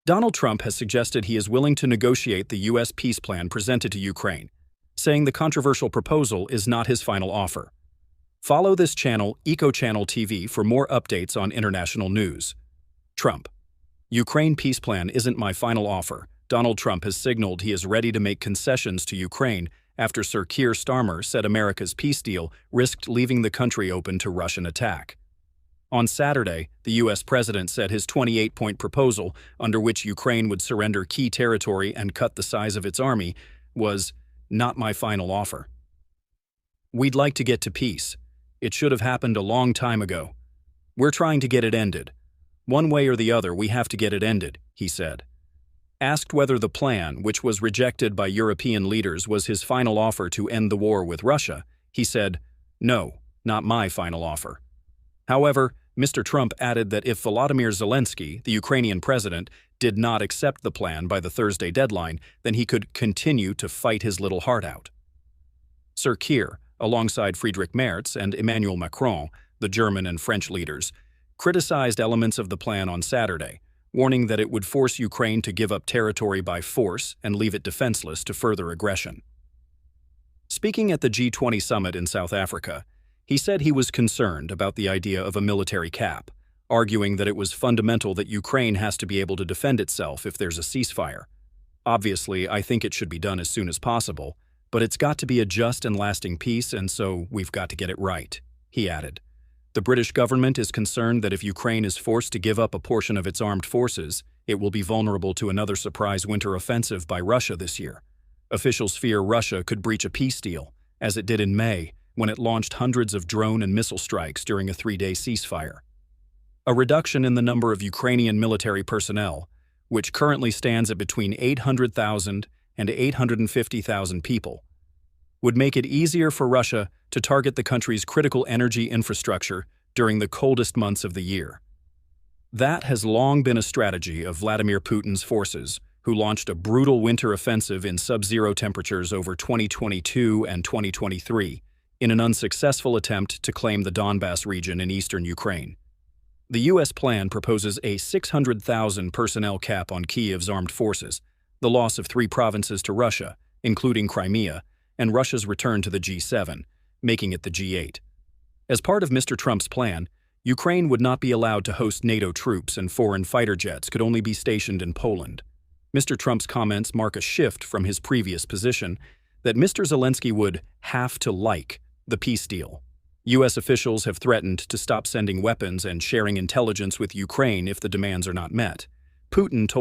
Donald Trump has suggested he is willing to negotiate the U.S. peace plan presented to Ukraine, saying the controversial proposal is not his final offer. Follow this channel, Eco Channel TV, for more updates on international news. Trump. Ukraine peace plan isn't my final offer. Donald Trump has signaled he is ready to make concessions to Ukraine after Sir Keir Starmer said America's peace deal risked leaving the country open to Russian attack. On Saturday, the U.S. president said his 28-point proposal, under which Ukraine would surrender key territory and cut the size of its army, was not my final offer. We'd like to get to peace. It should have happened a long time ago. We're trying to get it ended. One way or the other, we have to get it ended, he said. Asked whether the plan, which was rejected by European leaders, was his final offer to end the war with Russia, he said, "No, not my final offer." However, Mr. Trump added that if Volodymyr Zelensky, the Ukrainian president, did not accept the plan by the Thursday deadline, then he could continue to fight his little heart out. Sir Keir, alongside Friedrich Merz and Emmanuel Macron, the German and French leaders, criticized elements of the plan on Saturday, warning that it would force Ukraine to give up territory by force and leave it defenseless to further aggression. Speaking at the G20 summit in South Africa, he said he was concerned about the idea of a military cap, arguing that it was fundamental that Ukraine has to be able to defend itself if there's a ceasefire. Obviously, I think it should be done as soon as possible, but it's got to be a just and lasting peace, and so we've got to get it right, he added. The British government is concerned that if Ukraine is forced to give up a portion of its armed forces, it will be vulnerable to another surprise winter offensive by Russia this year. Officials fear Russia could breach a peace deal, as it did in May, when it launched hundreds of drone and missile strikes during a 3-day ceasefire. A reduction in the number of Ukrainian military personnel, which currently stands at between 800,000 and 850,000 people, would make it easier for Russia to target the country's critical energy infrastructure during the coldest months of the year. That has long been a strategy of Vladimir Putin's forces, who launched a brutal winter offensive in sub-zero temperatures over 2022 and 2023, in an unsuccessful attempt to claim the Donbas region in eastern Ukraine. The U.S. plan proposes a 600,000 personnel cap on Kiev's armed forces, the loss of 3 provinces to Russia, including Crimea, and Russia's return to the G7, making it the G8. As part of Mr. Trump's plan, Ukraine would not be allowed to host NATO troops, and foreign fighter jets could only be stationed in Poland. Mr. Trump's comments mark a shift from his previous position that Mr. Zelensky would have to like the peace deal. U.S. officials have threatened to stop sending weapons and sharing intelligence with Ukraine if the demands are not met. Putin told